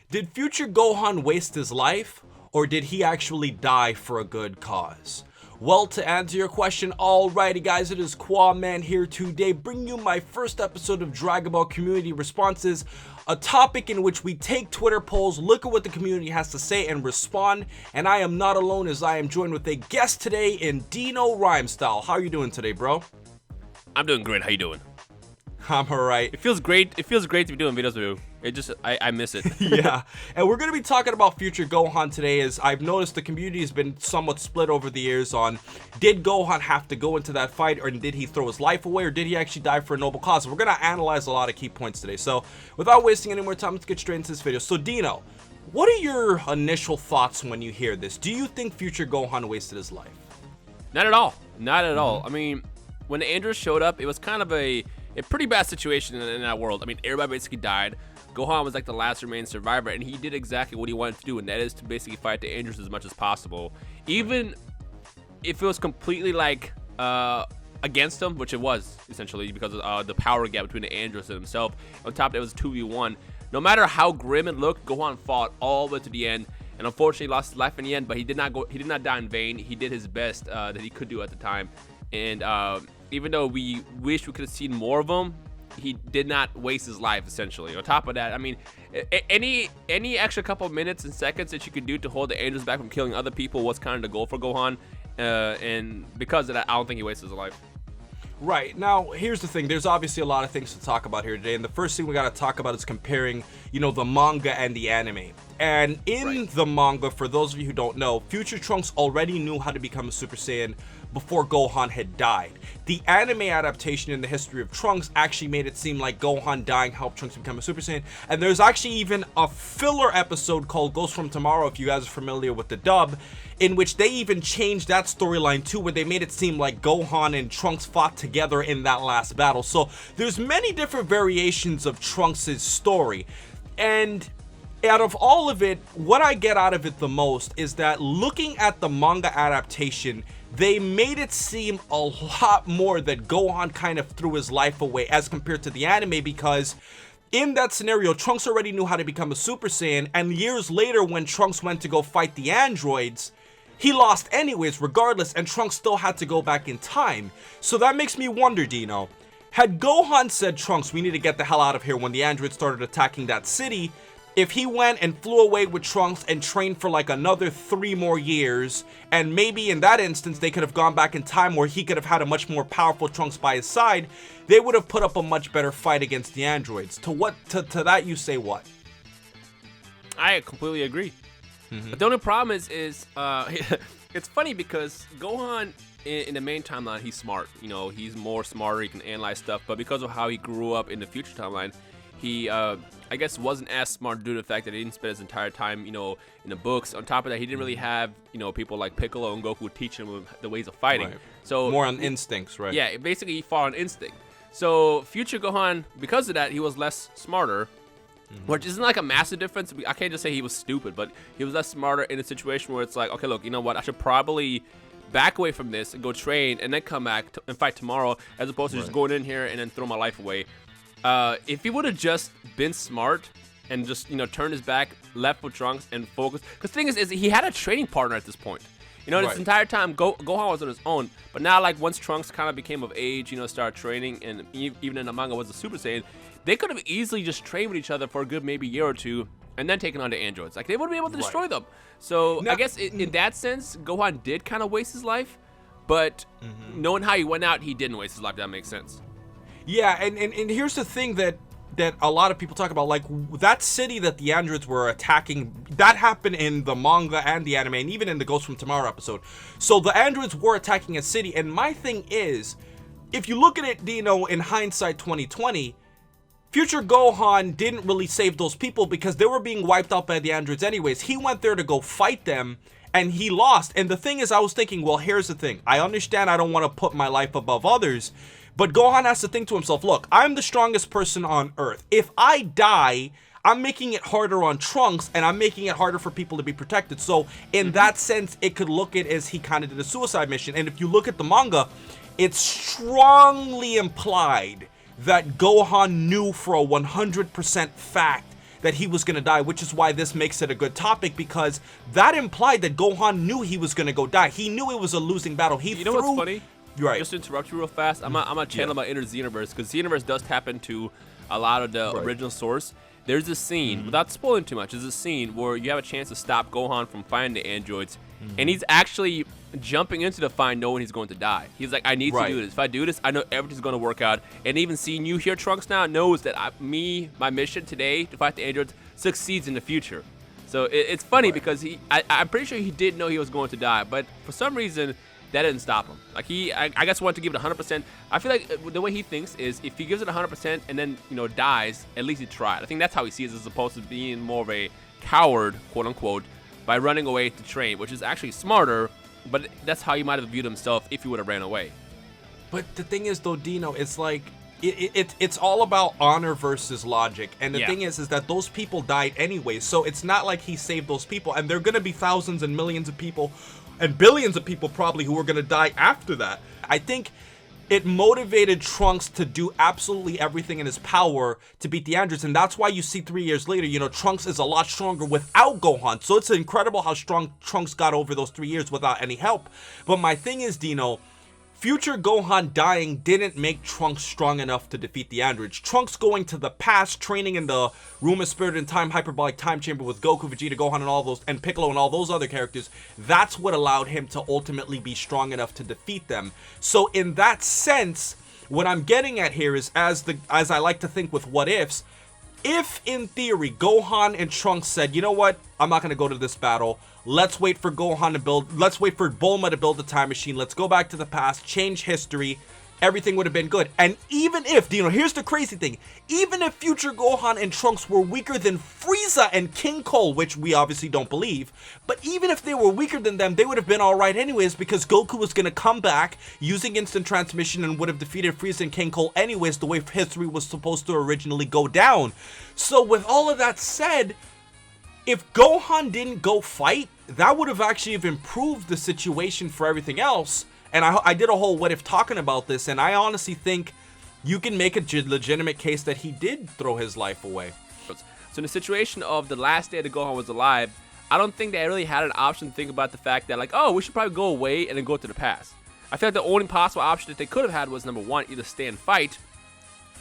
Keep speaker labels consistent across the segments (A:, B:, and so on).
A: Did Future Gohan waste his life, or did he actually die for a good cause? Well, to answer your question, alrighty guys, it is Quaman here today, bringing you my first episode of Dragon Ball Community Responses, a topic in which we take Twitter polls, look at what the community has to say, and respond. And I am not alone, as I am joined with a guest today in Dino Rhymestyle. How are you doing today, bro?
B: I'm doing great. How you doing?
A: I'm alright.
B: It feels great. It feels great to be doing videos with you. I miss it.
A: Yeah, and we're going to be talking about Future Gohan today, as I've noticed the community has been somewhat split over the years on, did Gohan have to go into that fight, or did he throw his life away, or did he actually die for a noble cause? We're going to analyze a lot of key points today. So without wasting any more time, let's get straight into this video. So Dino, what are your initial thoughts when you hear this? Do you think Future Gohan wasted his life?
B: Not at all. Not at all. I mean, when the androids showed up, it was kind of a pretty bad situation in that world. I mean, everybody basically died. Gohan was like the last remaining survivor, and he did exactly what he wanted to do, and that is to basically fight the androids as much as possible. Even if it was completely like against him, which it was essentially because of the power gap between the androids and himself. On top of that, it was 2v1. No matter how grim it looked, Gohan fought all the way to the end, and unfortunately lost his life in the end. But he did not die in vain. He did his best that he could do at the time, and even though we wish we could have seen more of him, he did not waste his life, essentially. On top of that, I mean, any extra couple of minutes and seconds that you could do to hold the androids back from killing other people was kind of the goal for Gohan, and because of that, I don't think he wasted his life.
A: Right. Now, here's the thing. There's obviously a lot of things to talk about here today, and the first thing we got to talk about is comparing, the manga and the anime. And in the manga, for those of you who don't know, Future Trunks already knew how to become a Super Saiyan before Gohan had died. The anime adaptation in the history of Trunks actually made it seem like Gohan dying helped Trunks become a Super Saiyan, and there's actually even a filler episode called Ghosts from Tomorrow, if you guys are familiar with the dub, in which they even changed that storyline too, where they made it seem like Gohan and Trunks fought together in that last battle. So there's many different variations of Trunks' story, and out of all of it, what I get out of it the most is that looking at the manga adaptation, they made it seem a lot more that Gohan kind of threw his life away as compared to the anime, because in that scenario, Trunks already knew how to become a Super Saiyan, and years later when Trunks went to go fight the androids, he lost anyways regardless, and Trunks still had to go back in time. So that makes me wonder, Dino, had Gohan said, Trunks, we need to get the hell out of here when the androids started attacking that city, if he went and flew away with Trunks and trained for like another 3 more years, and maybe in that instance they could have gone back in time where he could have had a much more powerful Trunks by his side, they would have put up a much better fight against the androids. To that you say what?
B: I completely agree. But the only problem is it's funny because Gohan in the main timeline, he's smart. He's more smarter. He can analyze stuff. But because of how he grew up in the future timeline, he I guess wasn't as smart due to the fact that he didn't spend his entire time in the books. On top of that, he didn't really have people like Piccolo and Goku teaching him the ways of fighting.
A: Right.
B: So
A: more on instincts, right?
B: Yeah, basically he fought on instinct. So Future Gohan, because of that, he was less smarter, which isn't like a massive difference. I can't just say he was stupid, but he was less smarter in a situation where it's like, okay, look, you know what, I should probably back away from this and go train and then come back and fight tomorrow, as opposed to just going in here and then throw my life away. If he would have just been smart and just turned his back, left with Trunks and focused, because the thing is he had a training partner at this point. This entire time Gohan was on his own, but now like once Trunks kind of became of age, started training, and even in the manga was a Super Saiyan, they could have easily just trained with each other for a good maybe year or two and then taken on the androids. Like they would be able to destroy them. So now, I guess in that sense, Gohan did kind of waste his life, but knowing how he went out, he didn't waste his life. That makes sense.
A: Yeah, and here's the thing that a lot of people talk about, like that city that the androids were attacking, that happened in the manga and the anime, and even in the Ghosts from Tomorrow episode. So the androids were attacking a city, and my thing is, if you look at it, in hindsight 2020, Future Gohan didn't really save those people because they were being wiped out by the androids anyways. He went there to go fight them, and he lost. And the thing is, I was thinking, well, here's the thing. I understand I don't want to put my life above others, but Gohan has to think to himself, look, I'm the strongest person on Earth. If I die, I'm making it harder on Trunks, and I'm making it harder for people to be protected. So in that sense, it could look at as he kind of did a suicide mission. And if you look at the manga, it's strongly implied that Gohan knew for a 100% fact that he was gonna die, which is why this makes it a good topic, because that implied that Gohan knew he was gonna go die. He knew it was a losing battle.
B: You know what's funny?
A: Right.
B: Just to interrupt you real fast, I'm gonna channel my inner Xenoverse, because Xenoverse does tap into a lot of the original source. There's a scene, without spoiling too much, there's a scene where you have a chance to stop Gohan from finding the androids, and he's actually jumping into the fight knowing he's going to die. He's like, I need to do this. If I do this, I know everything's going to work out. And even seeing you here, Trunks, now knows that my mission today to fight the androids succeeds in the future. So it's funny because I'm pretty sure he did know he was going to die, but for some reason, that didn't stop him. Like I guess wanted to give it 100%. I feel like the way he thinks is if he gives it 100% and then dies, at least he tried. I think that's how he sees it, as opposed to being more of a coward, quote unquote, by running away to train, which is actually smarter. But that's how he might have viewed himself if he would have ran away.
A: But the thing is, though, Dino, it's like it's all about honor versus logic, and the thing is that those people died anyway. So it's not like he saved those people, and there are gonna be thousands and millions of people and billions of people probably who are going to die after that. I think it motivated Trunks to do absolutely everything in his power to beat the androids, and that's why you see 3 years later, Trunks is a lot stronger without Gohan. So it's incredible how strong Trunks got over those 3 years without any help. But my thing is, Dino, Future Gohan dying didn't make Trunks strong enough to defeat the androids. Trunks going to the past, training in the Room of Spirit and Time Hyperbolic Time Chamber with Goku, Vegeta, Gohan, and all those, and Piccolo and all those other characters, that's what allowed him to ultimately be strong enough to defeat them. So in that sense, what I'm getting at here is, as I like to think with what ifs, if in theory Gohan and Trunks said, you know what, I'm not going to go to this battle, let's wait for let's wait for Bulma to build the time machine, let's go back to the past, change history, everything would have been good. And even if, Dino, here's the crazy thing, even if Future Gohan and Trunks were weaker than Frieza and King Cole, which we obviously don't believe, but even if they were weaker than them, they would have been alright anyways, because Goku was going to come back using instant transmission and would have defeated Frieza and King Cole anyways, the way history was supposed to originally go down. So with all of that said, if Gohan didn't go fight, that would have actually improved the situation for everything else. And I did a whole what if talking about this, and I honestly think you can make a legitimate case that he did throw his life away.
B: So in the situation of the last day that Gohan was alive, I don't think they really had an option to think about the fact that, like, oh, we should probably go away and then go to the past. I feel like the only possible option that they could have had was, number one, either stay and fight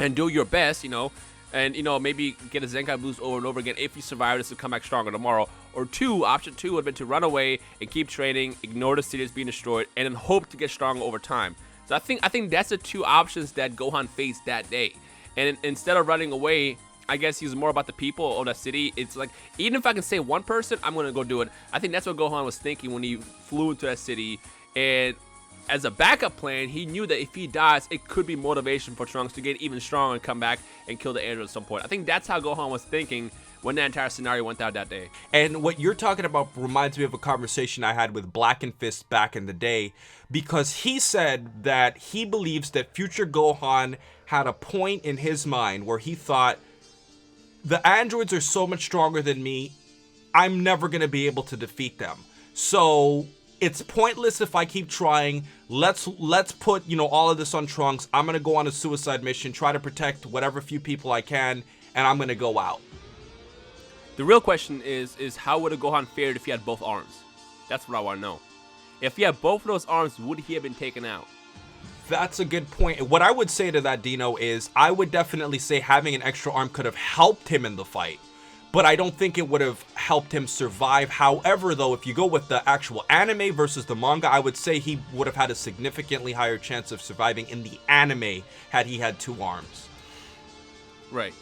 B: and do your best, and maybe get a Zenkai boost over and over again if you survive this to come back stronger tomorrow. Or option two would have been to run away and keep training, ignore the city that's being destroyed, and then hope to get stronger over time. So I think that's the two options that Gohan faced that day. And instead of running away, I guess he was more about the people of that city. It's like, even if I can save one person, I'm gonna go do it. I think that's what Gohan was thinking when he flew into that city. And as a backup plan, he knew that if he dies, it could be motivation for Trunks to get even stronger and come back and kill the android at some point. I think that's how Gohan was thinking when that entire scenario went out that day.
A: And what you're talking about reminds me of a conversation I had with Black and Fist back in the day, because he said that he believes that Future Gohan had a point in his mind where he thought, the androids are so much stronger than me, I'm never going to be able to defeat them. So it's pointless if I keep trying. Let's put, all of this on Trunks. I'm going to go on a suicide mission, try to protect whatever few people I can, and I'm going to go out.
B: The real question is how would a Gohan fared if he had both arms? That's what I want to know. If he had both of those arms, would he have been taken out?
A: That's a good point. What I would say to that, Dino, is I would definitely say having an extra arm could have helped him in the fight, but I don't think it would have helped him survive. However, though, if you go with the actual anime versus the manga, I would say he would have had a significantly higher chance of surviving in the anime had he had 2 arms.
B: Right.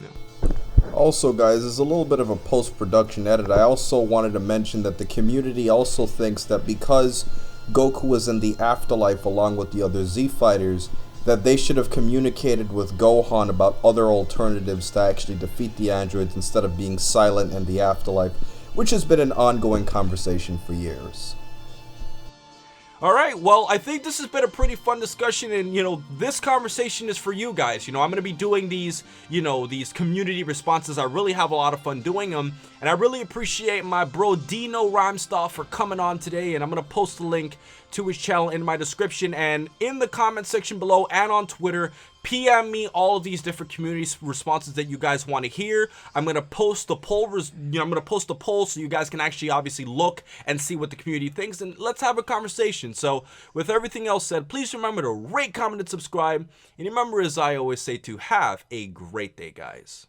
A: Yeah.
C: Also, guys, as a little bit of a post-production edit, I also wanted to mention that the community also thinks that because Goku was in the afterlife along with the other Z fighters, that they should have communicated with Gohan about other alternatives to actually defeat the androids instead of being silent in the afterlife, which has been an ongoing conversation for years.
A: All right, well, I think this has been a pretty fun discussion, and, this conversation is for you guys. I'm going to be doing these, these community responses. I really have a lot of fun doing them, and I really appreciate my bro Dino Rhymestyle for coming on today, and I'm going to post a link to his channel in my description and in the comment section below and on Twitter. PM me all of these different community responses that you guys want to hear. I'm gonna post the poll. I'm gonna post the poll so you guys can actually obviously look and see what the community thinks, and let's have a conversation. So, with everything else said, please remember to rate, comment, and subscribe. And remember, as I always say, to have a great day, guys.